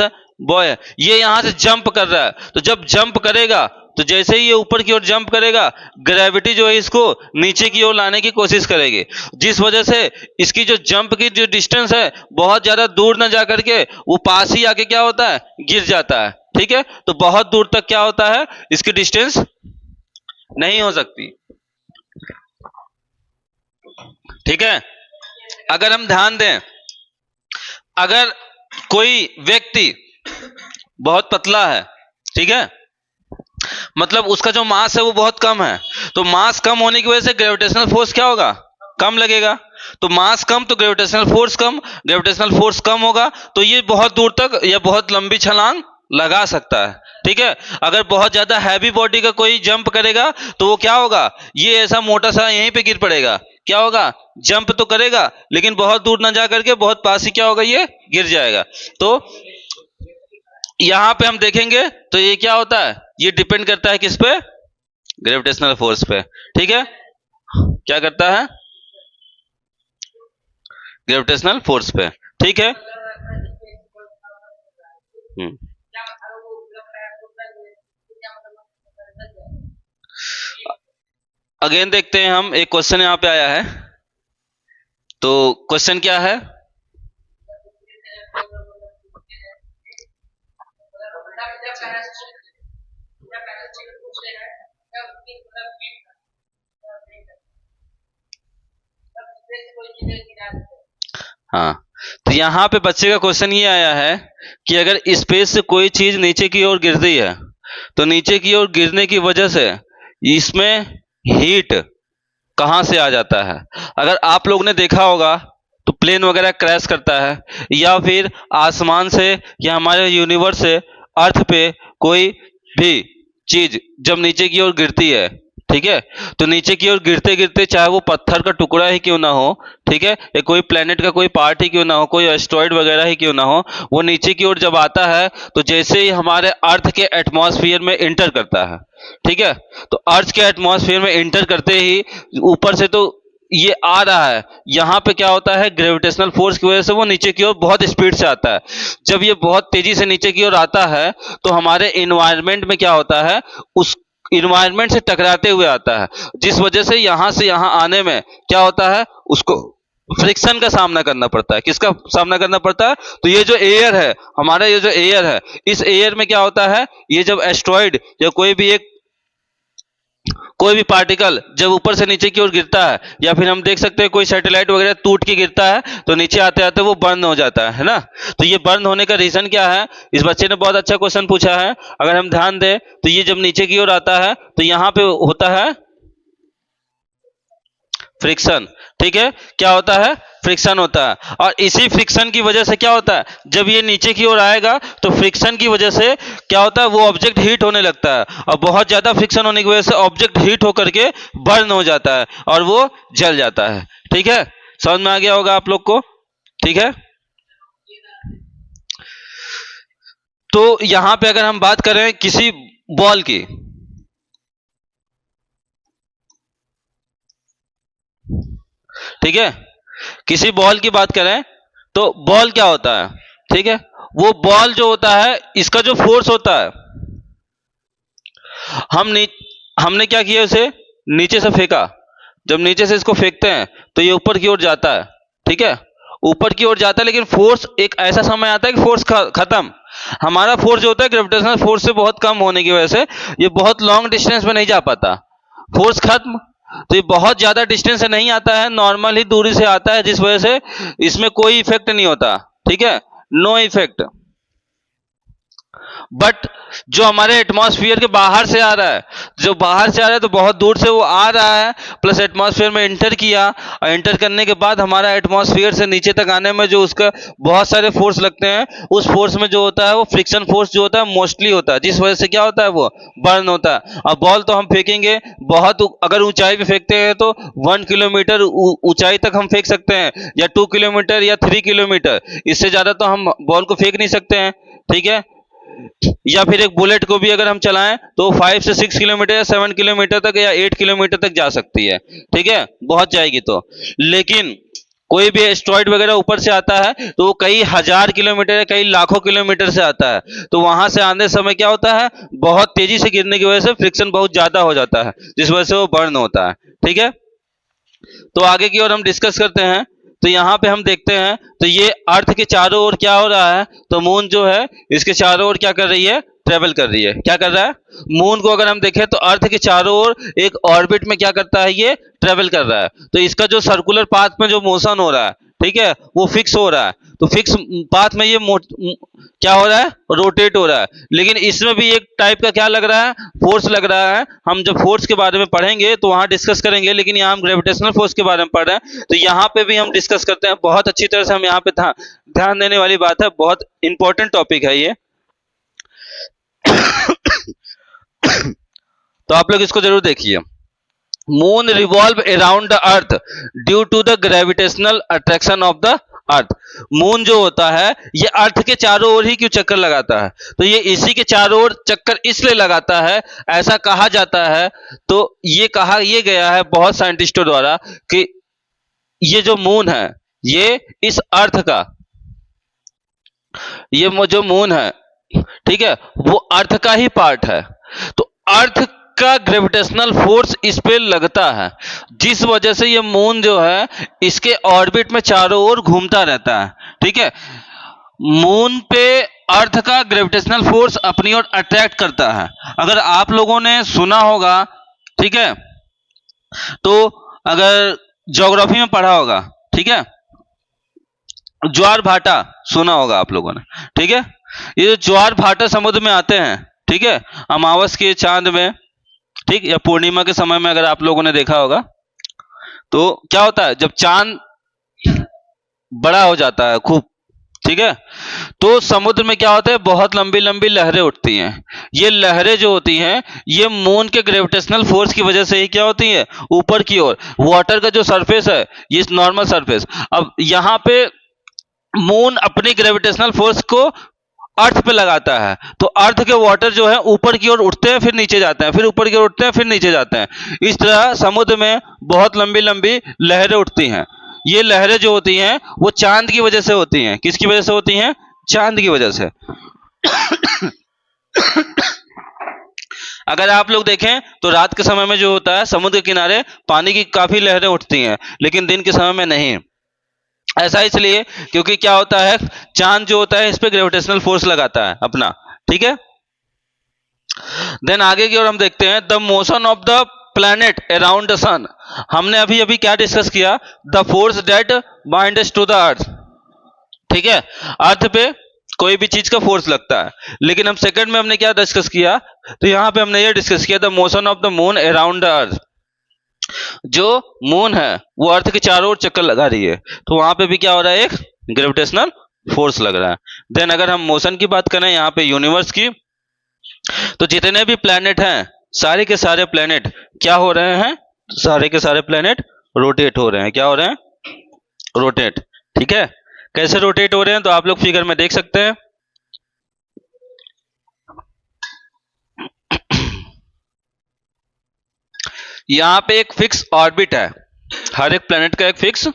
है, ये यहां से जंप कर रहा है, तो जब जंप करेगा तो जैसे ही ये ऊपर की ओर जंप करेगा, ग्रेविटी जो है इसको नीचे की ओर लाने की कोशिश करेगी, जिस वजह से इसकी जो जंप की जो डिस्टेंस है बहुत ज्यादा दूर ना जा करके वो पास ही आके क्या होता है, गिर जाता है, ठीक है। तो बहुत दूर तक क्या होता है, इसकी डिस्टेंस नहीं हो सकती, ठीक है। अगर हम ध्यान दें, अगर कोई व्यक्ति बहुत पतला है, ठीक है, मतलब उसका जो मास है वो बहुत कम है, तो मास कम होने की वजह से ग्रेविटेशनल फोर्स क्या होगा, कम लगेगा। तो मास कम तो ग्रेविटेशनल फोर्स कम, ग्रेविटेशनल फोर्स कम होगा तो ये बहुत दूर तक या बहुत लंबी छलांग लगा सकता है, ठीक है। अगर बहुत ज्यादा हैवी बॉडी का कोई जंप करेगा तो वो क्या होगा, ये ऐसा मोटा सा यहीं पे गिर पड़ेगा, क्या होगा, जंप तो करेगा लेकिन बहुत दूर ना जा करके बहुत पास ही क्या होगा, ये गिर जाएगा। तो यहां पे हम देखेंगे तो ये क्या होता है, ये डिपेंड करता है किस पे, ग्रेविटेशनल फोर्स पे, ठीक है। क्या करता है, ग्रेविटेशनल फोर्स पे, ठीक है। अगेन देखते हैं हम, एक क्वेश्चन यहां पे आया है, तो क्वेश्चन क्या है, हाँ, तो यहाँ पे बच्चे का क्वेश्चन ये आया है कि अगर स्पेस से कोई चीज नीचे की ओर गिर रही है तो नीचे की ओर गिरने की वजह से इसमें हीट कहाँ से आ जाता है। अगर आप लोग ने देखा होगा तो प्लेन वगैरह क्रैश करता है, या फिर आसमान से या हमारे यूनिवर्स से अर्थ पे कोई भी चीज जब नीचे की ओर गिरती है, ठीक है, तो नीचे की ओर गिरते गिरते चाहे वो पत्थर का टुकड़ा ही क्यों ना हो, ठीक है, या कोई प्लेनेट का कोई पार्ट ही क्यों ना हो, कोई एस्ट्रॉइड वगैरह ही क्यों ना हो, वो नीचे की ओर जब आता है तो जैसे ही हमारे अर्थ के एटमॉस्फेयर में इंटर करता है, ठीक है, तो अर्थ के एटमॉस्फेयर में इंटर करते ही ऊपर से तो ये आ रहा है, यहाँ पे क्या होता है, ग्रेविटेशनल फोर्स की वजह से वो नीचे की ओर बहुत स्पीड से आता है। जब ये बहुत तेजी से नीचे की ओर आता है तो हमारे इन्वायरमेंट में क्या होता है, उस इन्वायरमेंट से टकराते हुए आता है, जिस वजह से यहाँ आने में क्या होता है, उसको फ्रिक्शन का सामना करना पड़ता है। किसका सामना करना पड़ता है, तो ये जो एयर है हमारा, ये जो एयर है, इस एयर में क्या होता है, ये जब एस्ट्रॉइड या कोई भी पार्टिकल जब ऊपर से नीचे की ओर गिरता है, या फिर हम देख सकते हैं कोई सैटेलाइट वगैरह टूट के गिरता है तो नीचे आते आते वो बर्न हो जाता है ना। तो ये बर्न होने का रीजन क्या है, इस बच्चे ने बहुत अच्छा क्वेश्चन पूछा है। अगर हम ध्यान दें तो ये जब नीचे की ओर आता है तो यहाँ पे होता है फ्रिक्शन, ठीक है, क्या होता है, फ्रिक्शन होता है। और इसी फ्रिक्शन की वजह से क्या होता है, जब ये नीचे की ओर आएगा तो फ्रिक्शन की वजह से क्या होता है, वो ऑब्जेक्ट हीट होने लगता है, और बहुत ज्यादा फ्रिक्शन होने की वजह से ऑब्जेक्ट हीट होकर के बर्न हो जाता है और वो जल जाता है, ठीक है। समझ में आ गया होगा आप लोग को, ठीक है। तो यहां पे अगर हम बात करें किसी बॉल की, ठीक है, किसी बॉल की बात करें तो बॉल क्या होता है, ठीक है, वो बॉल जो होता है इसका जो फोर्स होता है, हमने क्या किया, उसे नीचे से फेंका, जब नीचे से इसको फेंकते हैं तो ये ऊपर की ओर जाता है, ठीक है, ऊपर की ओर जाता है, लेकिन फोर्स एक ऐसा समय आता है कि फोर्स खत्म, हमारा फोर्स जो होता है ग्रेविटेशनल फोर्स से बहुत कम होने की वजह से ये बहुत लॉन्ग डिस्टेंस में नहीं जा पाता, फोर्स खत्म, तो ये बहुत ज्यादा डिस्टेंस से नहीं आता है, नॉर्मल ही दूरी से आता है, जिस वजह से इसमें कोई इफेक्ट नहीं होता, ठीक है, नो इफेक्ट। बट जो हमारे एटमॉस्फेयर के बाहर से आ रहा है, जो बाहर से आ रहा है तो बहुत दूर से वो आ रहा है, प्लस एटमॉस्फेयर में इंटर किया, और इंटर करने के बाद हमारा एटमॉस्फेयर से नीचे तक आने में जो उसका बहुत सारे फोर्स लगते हैं, उस फोर्स में जो होता है वो फ्रिक्शन फोर्स जो होता है मोस्टली होता है, जिस वजह से क्या होता है वो बर्न होता है। अब बॉल तो हम फेंकेंगे बहुत, अगर ऊंचाई पे फेंकते हैं तो 1 किलोमीटर ऊंचाई तक हम फेंक सकते हैं, या 2 किलोमीटर या 3 किलोमीटर, इससे ज्यादा तो हम बॉल को फेंक नहीं सकते हैं। ठीक है, या फिर एक बुलेट को भी अगर हम चलाएं तो 5 से 6 किलोमीटर या 7 किलोमीटर तक या 8 किलोमीटर तक जा सकती है। ठीक है, बहुत जाएगी तो। लेकिन कोई भी एस्ट्रॉइड वगैरह ऊपर से आता है तो वो कई हजार किलोमीटर या कई लाखों किलोमीटर से आता है, तो वहां से आने समय क्या होता है, बहुत तेजी से गिरने की वजह से फ्रिक्शन बहुत ज्यादा हो जाता है, जिस वजह से वो बर्न होता है। ठीक है, तो आगे की ओर हम डिस्कस करते हैं। तो यहाँ पे हम देखते हैं तो ये अर्थ के चारों ओर क्या हो रहा है, तो मून जो है इसके चारों ओर क्या कर रही है, ट्रेवल कर रही है। क्या कर रहा है, मून को अगर हम देखें तो अर्थ के चारों ओर एक ऑर्बिट में क्या करता है, ये ट्रेवल कर रहा है। तो इसका जो सर्कुलर पाथ में जो मोशन हो रहा है, ठीक है, वो फिक्स हो रहा है। तो फिक्स पाथ में ये क्या हो रहा है, रोटेट हो रहा है। लेकिन इसमें भी एक टाइप का क्या लग रहा है, फोर्स लग रहा है। हम जब फोर्स के बारे में पढ़ेंगे तो वहां डिस्कस करेंगे, लेकिन यहाँ हम ग्रेविटेशनल फोर्स के बारे में पढ़ रहे हैं, तो यहाँ पे भी हम डिस्कस करते हैं। बहुत अच्छी तरह से हम यहाँ पे ध्यान देने वाली बात है, बहुत इंपॉर्टेंट टॉपिक है ये। तो आप लोग इसको जरूर देखिए। Moon revolve around the earth due to the gravitational attraction of the earth. Moon जो होता है ये अर्थ के चारों ओर ही क्यों चक्कर लगाता है, तो ये इसी के चारों ओर चक्कर इसलिए लगाता है, ऐसा कहा जाता है। तो ये कहा ये गया है बहुत साइंटिस्टों द्वारा कि ये जो मून है ये इस अर्थ का, ये जो मून है, ठीक है, वो अर्थ का ही पार्ट है। तो अर्थ का ग्रेविटेशनल फोर्स इस पे लगता है, जिस वजह से ये मून जो है इसके ऑर्बिट में चारों ओर घूमता रहता है। ठीक है, मून पे अर्थ का ग्रेविटेशनल फोर्स अपनी ओर अट्रैक्ट करता है। अगर आप लोगों ने सुना होगा, ठीक है, तो अगर ज्योग्राफी में पढ़ा होगा, ठीक है, ज्वार भाटा सुना होगा आप लोगों ने। ठीक है, ये जो ज्वार भाटा समुद्र में आते हैं, ठीक है, अमावस के चांद में, ठीक, या पूर्णिमा के समय में अगर आप लोगों ने देखा होगा, तो क्या होता है जब चांद बड़ा हो जाता है खूब, ठीक है, तो समुद्र में क्या होता है, बहुत लंबी लंबी लहरें उठती हैं। ये लहरें जो होती हैं ये मून के ग्रेविटेशनल फोर्स की वजह से ही क्या होती है, ऊपर की ओर। वाटर का जो सरफेस है ये नॉर्मल सरफेस, अब यहाँ पे मून अपनी ग्रेविटेशनल फोर्स को अर्थ पे लगाता है, तो अर्थ के वाटर जो है ऊपर की ओर उठते हैं फिर नीचे जाते हैं, फिर ऊपर की ओर उठते हैं फिर नीचे जाते हैं। इस तरह समुद्र में बहुत लंबी लंबी लहरें उठती हैं। ये लहरें जो होती हैं वो चांद की वजह से होती हैं। किसकी वजह से होती हैं, चांद की वजह से। अगर आप लोग देखें तो रात के समय में जो होता है समुद्र के किनारे पानी की काफी लहरें उठती हैं, लेकिन दिन के समय में नहीं। ऐसा इसलिए क्योंकि क्या होता है, चांद जो होता है इस पे ग्रेविटेशनल फोर्स लगाता है अपना। ठीक है, देन आगे की ओर हम देखते हैं the motion of the planet around the sun. हमने अभी अभी क्या डिस्कस किया, the force that binds to the earth. ठीक है, अर्थ पे कोई भी चीज का फोर्स लगता है, लेकिन हम सेकंड में हमने क्या डिस्कस किया, तो यहां पे हमने ये डिस्कस किया the motion of the moon around the अर्थ। जो मून है वो अर्थ के चारों ओर चक्कर लगा रही है, तो वहां पे भी क्या हो रहा है, एक ग्रेविटेशनल फोर्स लग रहा है। देन अगर हम मोशन की बात करें यहाँ पे यूनिवर्स की, तो जितने भी प्लैनेट हैं सारे के सारे प्लैनेट क्या हो रहे हैं, सारे के सारे प्लैनेट रोटेट हो रहे हैं। क्या हो रहे हैं, रोटेट। ठीक है, कैसे रोटेट हो रहे हैं, तो आप लोग फिगर में देख सकते हैं। यहाँ पे एक फिक्स ऑर्बिट है, हर एक प्लेनेट का एक फिक्स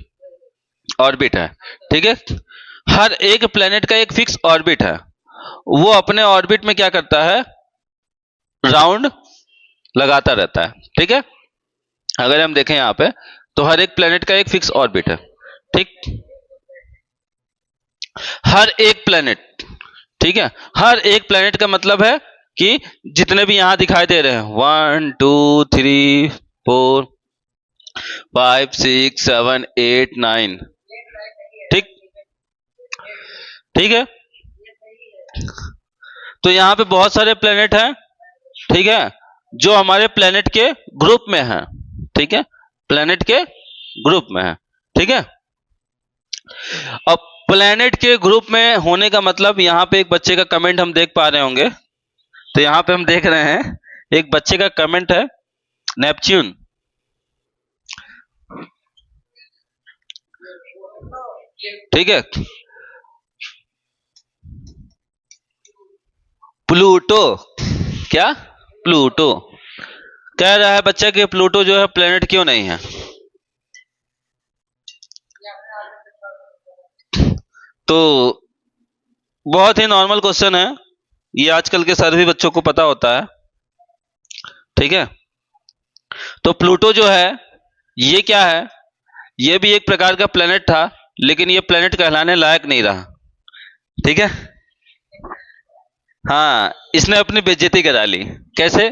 ऑर्बिट है। ठीक है, हर एक प्लेनेट का एक फिक्स ऑर्बिट है, वो अपने ऑर्बिट में क्या करता है, राउंड लगाता रहता है। ठीक है, अगर हम देखें यहाँ पे तो हर एक प्लेनेट का एक फिक्स ऑर्बिट है। ठीक, हर एक प्लेनेट, ठीक है, हर एक प्लेनेट का मतलब है कि जितने भी यहां दिखाई दे रहे हैं 1 2 3 4 5 6 7 8 9, ठीक, ठीक है, तो यहाँ पे बहुत सारे प्लेनेट हैं, ठीक है, जो हमारे प्लेनेट के ग्रुप में हैं, ठीक है, प्लेनेट के ग्रुप में है, ठीक है। अब प्लेनेट के ग्रुप में होने का मतलब, यहाँ पे एक बच्चे का कमेंट हम देख पा रहे होंगे, तो यहाँ पे हम देख रहे हैं एक बच्चे का कमेंट है, नेपच्यून, ठीक है, प्लूटो, क्या, प्लूटो कह रहा है बच्चा कि प्लूटो जो है प्लेनेट क्यों नहीं है। तो बहुत ही नॉर्मल क्वेश्चन है, ये आजकल के सभी बच्चों को पता होता है, ठीक है। तो प्लूटो जो है ये क्या है, ये भी एक प्रकार का प्लेनेट था, लेकिन ये प्लेनेट कहलाने लायक नहीं रहा, ठीक है। हाँ, इसने अपनी बेइज्जती करा ली। कैसे?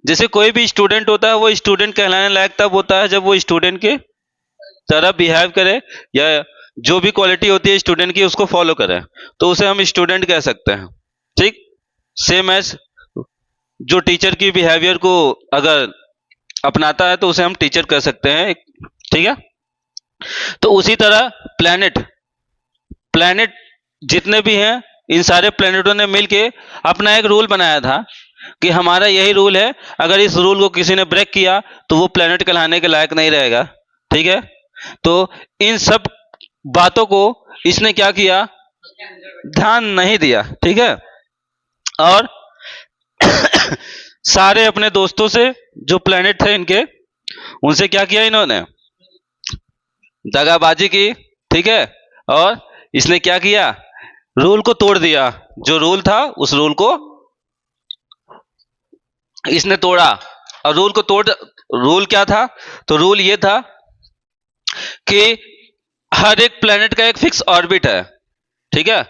जैसे कोई भी स्टूडेंट होता है वो स्टूडेंट कहलाने लायक तब होता है जब वो स्टूडेंट के तरह बिहेव करे, या जो भी क्वालिटी होती है स्टूडेंट की उसको फॉलो करे, तो उसे हम स्टूडेंट कह सकते हैं, ठीक। सेम एज जो टीचर की बिहेवियर को अगर अपनाता है तो उसे हम टीचर कह सकते हैं, ठीक है। तो उसी तरह प्लैनेट प्लैनेट जितने भी हैं, इन सारे प्लैनेटों ने मिलके अपना एक रूल बनाया था कि हमारा यही रूल है, अगर इस रूल को किसी ने ब्रेक किया तो वो प्लैनेट कहलाने के लायक नहीं रहेगा, ठीक है। तो इन सब बातों को इसने क्या किया, ध्यान नहीं दिया, ठीक है। और सारे अपने दोस्तों से जो प्लैनेट थे इनके, उनसे क्या किया इन्होंने, दगाबाजी की, ठीक है। और इसने क्या किया, रूल को तोड़ दिया, जो रूल था उस रूल को इसने तोड़ा। और रूल क्या था, तो रूल ये था कि हर एक प्लेनेट का एक फिक्स ऑर्बिट है, ठीक है।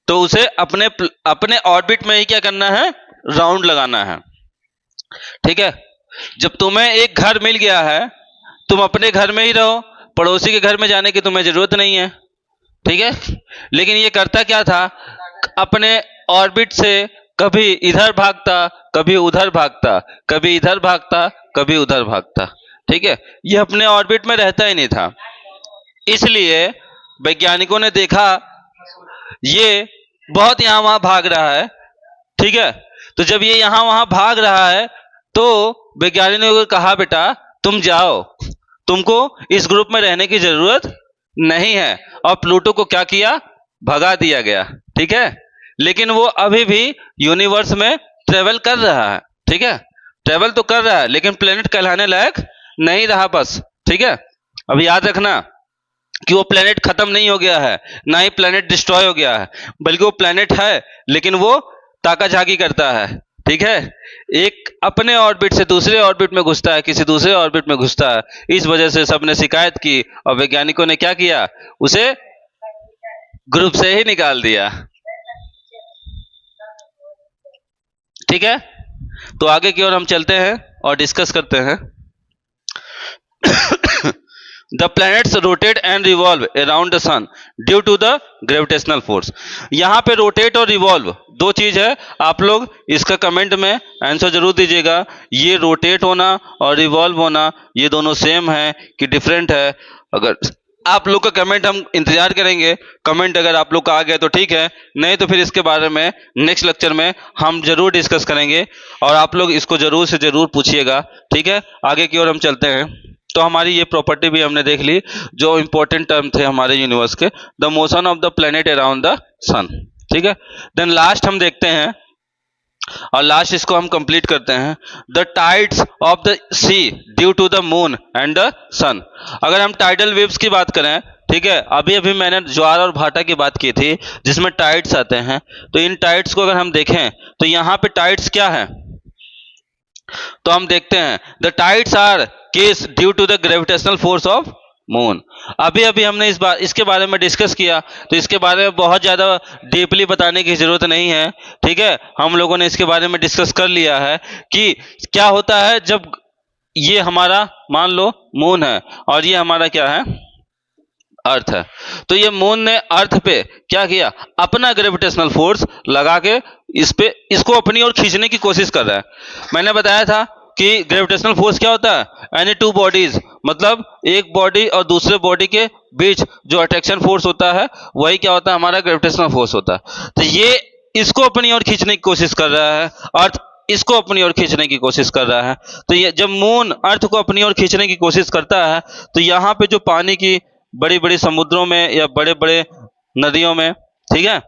तो उसे अपने ऑर्बिट में ही क्या करना है, राउंड लगाना है, ठीक है। जब तुम्हें एक घर मिल गया है, तुम अपने घर में ही रहो, पड़ोसी के घर में जाने की तुम्हें जरूरत नहीं है, ठीक है। लेकिन ये करता क्या था, अपने ऑर्बिट से कभी इधर भागता, कभी उधर भागता, कभी इधर भागता, कभी उधर भागता, ठीक है। ये अपने ऑर्बिट में रहता ही नहीं था। इसलिए वैज्ञानिकों ने देखा ये बहुत यहां वहां भाग रहा है, ठीक है। तो जब ये यहां वहां भाग रहा है तो वैज्ञानिकों ने कहा बेटा तुम जाओ, तुमको इस ग्रुप में रहने की जरूरत नहीं है। और प्लूटो को क्या किया, भगा दिया गया, ठीक है। लेकिन वो अभी भी यूनिवर्स में ट्रेवल कर रहा है, ठीक है। ट्रेवल तो कर रहा है लेकिन प्लेनेट कहलाने लायक नहीं रहा बस, ठीक है। अब याद रखना कि वो प्लेनेट खत्म नहीं हो गया है, ना ही प्लेनेट डिस्ट्रॉय हो गया है, बल्कि वो प्लेनेट है लेकिन वो ताकाझाकी करता है, ठीक है। एक अपने ऑर्बिट से दूसरे ऑर्बिट में घुसता है, किसी दूसरे ऑर्बिट में घुसता है। इस वजह से सबने शिकायत की और वैज्ञानिकों ने क्या किया, उसे ग्रुप से ही निकाल दिया, ठीक है। तो आगे की ओर हम चलते हैं और डिस्कस करते हैं। The planets rotate and revolve around the sun due to the gravitational force. यहाँ पे rotate और revolve दो चीज है, आप लोग इसका कमेंट में आंसर जरूर दीजिएगा। ये rotate होना और revolve होना ये दोनों सेम है कि डिफरेंट है। अगर आप लोग का कमेंट हम इंतजार करेंगे, कमेंट अगर आप लोग का आ गया तो ठीक है, नहीं तो फिर इसके बारे में नेक्स्ट लेक्चर में हम जरूर डिस्कस करेंगे और आप लोग इसको जरूर से जरूर पूछिएगा, ठीक है। आगे की ओर हम चलते हैं। तो हमारी ये प्रॉपर्टी भी हमने देख ली, जो इंपॉर्टेंट टर्म थे हमारे यूनिवर्स के, the motion of the planet around the sun, ठीक है। देन लास्ट हम देखते हैं और लास्ट इसको हम कंप्लीट करते हैं, the tides of the sea due to the moon and the sun. अगर हम टाइडल वेव्स की बात करें, ठीक है, अभी अभी मैंने ज्वार और भाटा की बात की थी जिसमें टाइड्स आते हैं। तो इन टाइड्स को अगर हम देखें तो यहाँ पे टाइड्स क्या है, तो हम देखते हैं the tides are caused due to the gravitational force of moon. अभी अभी हमने इसके बारे में डिस्कस किया, तो इसके बारे में बहुत ज्यादा डीपली बताने की जरूरत नहीं है, ठीक है। हम लोगों ने इसके बारे में डिस्कस कर लिया है कि क्या होता है जब ये हमारा मान लो मून है और ये हमारा क्या है, अर्थ है। तो ये मून ने अर्थ पे क्या किया, अपना ग्रेविटेशनल फोर्स लगा के इसको अपनी ओर खींचने की कोशिश कर रहा है। मैंने बताया था कि ग्रेविटेशनल फोर्स क्या होता है, एनी टू बॉडीज, मतलब एक बॉडी और दूसरे बॉडी के बीच जो अट्रैक्शन फोर्स होता है वही क्या होता है, हमारा ग्रेविटेशनल फोर्स होता है। तो ये इसको अपनी ओर खींचने की कोशिश कर रहा है, अर्थ इसको अपनी ओर खींचने की कोशिश कर रहा है। तो ये जब मून अर्थ को अपनी ओर खींचने की कोशिश करता है तो यहाँ पे जो पानी की बड़ी बड़ी समुद्रों में या बड़े बड़े नदियों में, ठीक है,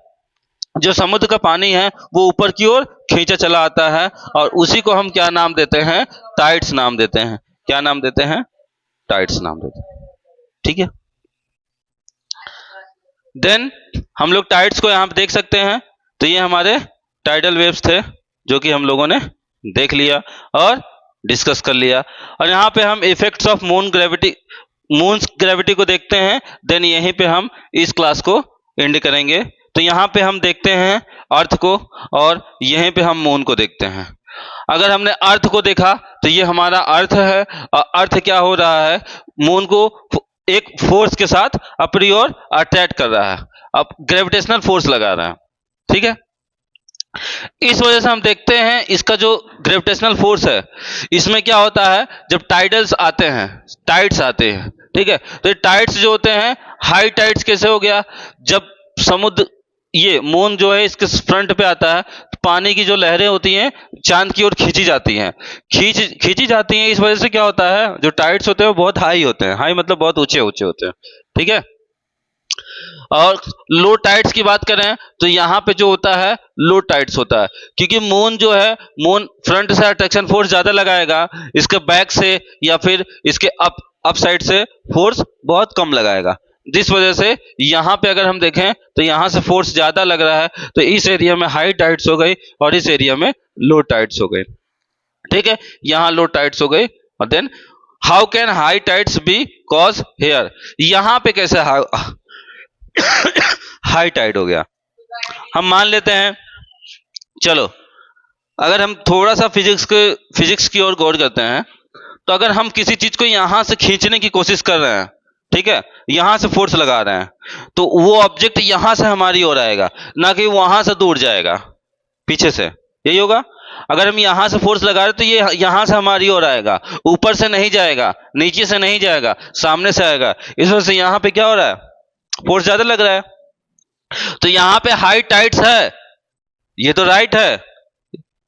जो समुद्र का पानी है वो ऊपर की ओर खींचा चला आता है और उसी को हम क्या नाम देते हैं, टाइड्स नाम देते हैं। क्या नाम देते हैं, टाइड्स नाम देते हैं। ठीक है, देन हम लोग टाइड्स को यहाँ पे देख सकते हैं। तो ये हमारे टाइडल वेव्स थे जो कि हम लोगों ने देख लिया और डिस्कस कर लिया। और यहाँ पे हम इफेक्ट्स ऑफ मून ग्रेविटी को देखते हैं। देन यहीं पे हम इस क्लास को एंड करेंगे। तो यहाँ पे हम देखते हैं अर्थ को और यहीं पे हम मून को देखते हैं। अगर हमने अर्थ को देखा तो ये हमारा अर्थ है और अर्थ क्या हो रहा है, मून को एक फोर्स के साथ अपनी ओर अट्रैक्ट कर रहा है, अब ग्रेविटेशनल फोर्स लगा रहा है। ठीक है, इस वजह से हम देखते हैं इसका जो ग्रेविटेशनल फोर्स है इसमें क्या होता है, जब टाइडल्स आते हैं, टाइड्स आते हैं, ठीक है, तो ये टाइड्स जो होते हैं, हाई टाइड्स कैसे हो गया, जब समुद्र ये मून जो है इसके फ्रंट पे आता है तो पानी की जो लहरें होती हैं चांद की ओर खींची जाती हैं, खींची जाती हैं। इस वजह से क्या होता है, जो टाइड्स होते हैं वो बहुत हाई होते हैं, हाई मतलब बहुत ऊंचे ऊंचे होते हैं। ठीक है, और लो टाइड्स की बात करें तो यहाँ पे जो होता है लो टाइड्स होता है, क्योंकि मून जो है, मून फ्रंट से अट्रैक्शन फोर्स ज्यादा लगाएगा, इसके बैक से या फिर इसके अप साइड से फोर्स बहुत कम लगाएगा। जिस वजह से यहाँ पे अगर हम देखें तो यहाँ से फोर्स ज्यादा लग रहा है, तो इस एरिया में हाई टाइड्स हो गई और इस एरिया में लो टाइड्स हो गई। ठीक है, यहाँ लो टाइड्स हो गई। और then how can high tides be cause here, यहाँ पे कैसे हाई टाइड हो गया। हम मान लेते हैं, चलो अगर हम थोड़ा सा फिजिक्स की ओर गौर करते हैं, तो अगर हम किसी चीज को यहां से खींचने की कोशिश कर रहे हैं, ठीक है, यहां से फोर्स लगा रहे हैं, तो वो ऑब्जेक्ट यहां से हमारी ओर आएगा, ना कि वहां से दूर जाएगा पीछे से। यही होगा, अगर हम यहां से फोर्स लगा रहे हैं तो ये यहां से हमारी ओर आएगा, ऊपर से नहीं जाएगा, नीचे से नहीं जाएगा, सामने से आएगा। इस वजह से यहां पे क्या हो रहा है, फोर्स ज्यादा लग रहा है। तो यहां पे हाई टाइड्स है, ये तो राइट है,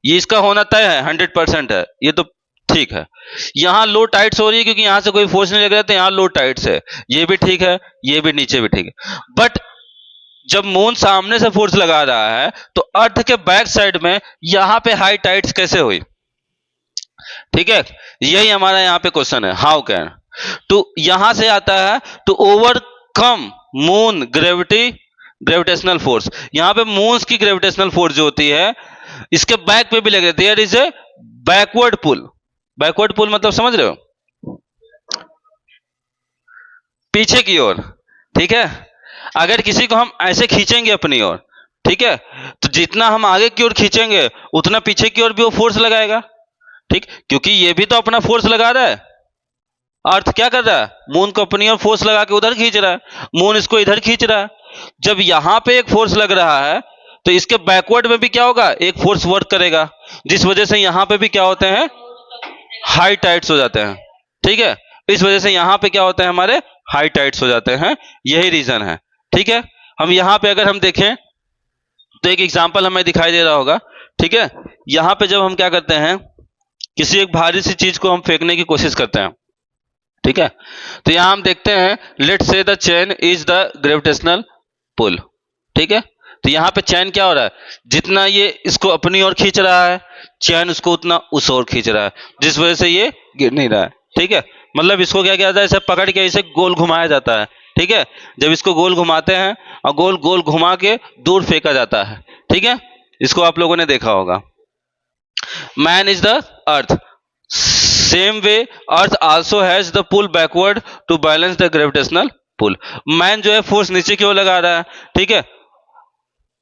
ये इसका होना तय है, 100% है, ये तो ठीक है। यहां लो टाइड्स हो रही है क्योंकि यहां से कोई फोर्स नहीं लग रहा, तो यहां लो टाइड्स है, ये भी ठीक है, ये भी नीचे भी ठीक है। बट जब मून सामने से फोर्स लगा रहा है तो अर्थ के बैक साइड में यहां पे हाई टाइड्स कैसे हुई। ठीक है, यही हमारा यहां पे क्वेश्चन है, हाउ कैन, तो यहां से आता है to overcome moon gravitational force. यहां पे मून की ग्रेविटेशनल फोर्स जो होती है इसके बैक पे भी लग रही है, there is a backward pull. Backward pull मतलब समझ रहे हो, पीछे की ओर। ठीक है, अगर किसी को हम ऐसे खींचेंगे अपनी ओर, ठीक है, तो जितना हम आगे की ओर खींचेंगे उतना पीछे की ओर भी वो फोर्स लगाएगा। ठीक, क्योंकि ये भी तो अपना फोर्स लगा रहा है। अर्थ क्या कर रहा है, मून को अपनी ओर फोर्स लगा के उधर खींच रहा है, मून इसको इधर खींच रहा है। जब यहां पे एक फोर्स लग रहा है तो इसके बैकवर्ड में भी क्या होगा, एक फोर्स वर्क करेगा, जिस वजह से यहां पे भी क्या होते हैं, हाई टाइड्स हो जाते हैं। ठीक है, इस वजह से यहां पे क्या होते हैं, हमारे हाई टाइड्स हो जाते हैं, यही रीजन है। ठीक है, हम यहां पे अगर हम देखें तो एक एग्जांपल हमें दिखाई दे रहा होगा। ठीक है, यहां पे जब हम क्या करते हैं, किसी एक भारी सी चीज को हम फेंकने की कोशिश करते हैं, ठीक है, तो यहां हम देखते हैं, let's say the chain is the gravitational pull. ठीक है, तो यहां पे चैन क्या हो रहा है, जितना ये इसको अपनी ओर खींच रहा है, चैन उसको उतना उस ओर खींच रहा है, जिस वजह से ये गिर नहीं रहा है। ठीक है, मतलब इसको क्या किया जाता है, इसे पकड़ के इसे गोल घुमाया जाता है। ठीक है, जब इसको गोल घुमाते हैं और गोल गोल घुमा के दूर फेंका जाता है। ठीक है, इसको आप लोगों ने देखा होगा। Man is the earth, same way earth also has the pull backward to balance the gravitational pull. Man जो है फोर्स नीचे की ओर लगा रहा है, ठीक है,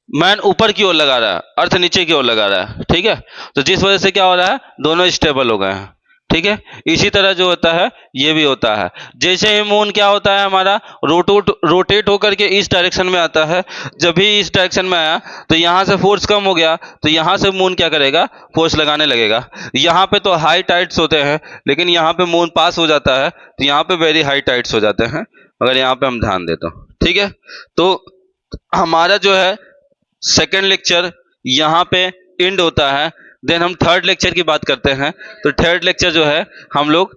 मैन ऊपर की ओर लगा रहा है, अर्थ नीचे की ओर लगा रहा है। ठीक है, तो जिस वजह से क्या हो रहा है, दोनों स्टेबल हो गए हैं। ठीक है। इसी तरह जो होता है ये भी होता है। जैसे ही मून क्या होता है हमारा रोटेट होकर के इस डायरेक्शन में आता है, जब भी इस डायरेक्शन में आया तो यहाँ से फोर्स कम हो गया, तो यहाँ से मून क्या करेगा, फोर्स लगाने लगेगा। यहाँ पे तो हाई टाइड्स होते हैं, लेकिन यहाँ पे मून पास हो जाता है तो यहाँ पे वेरी हाई टाइड्स हो जाते हैं, अगर यहाँ पे हम ध्यान दें तो। ठीक है, तो हमारा जो है सेकेंड लेक्चर यहाँ पे एंड होता है। देन हम थर्ड लेक्चर की बात करते हैं। तो थर्ड लेक्चर जो है हम लोग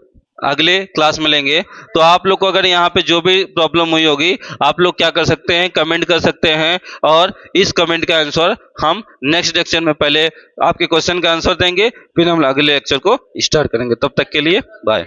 अगले क्लास में लेंगे। तो आप लोग को अगर यहाँ पे जो भी प्रॉब्लम हुई होगी, आप लोग क्या कर सकते हैं, कमेंट कर सकते हैं, और इस कमेंट का आंसर हम नेक्स्ट लेक्चर में पहले आपके क्वेश्चन का आंसर देंगे, फिर हम अगले लेक्चर को स्टार्ट करेंगे। तब तक के लिए बाय।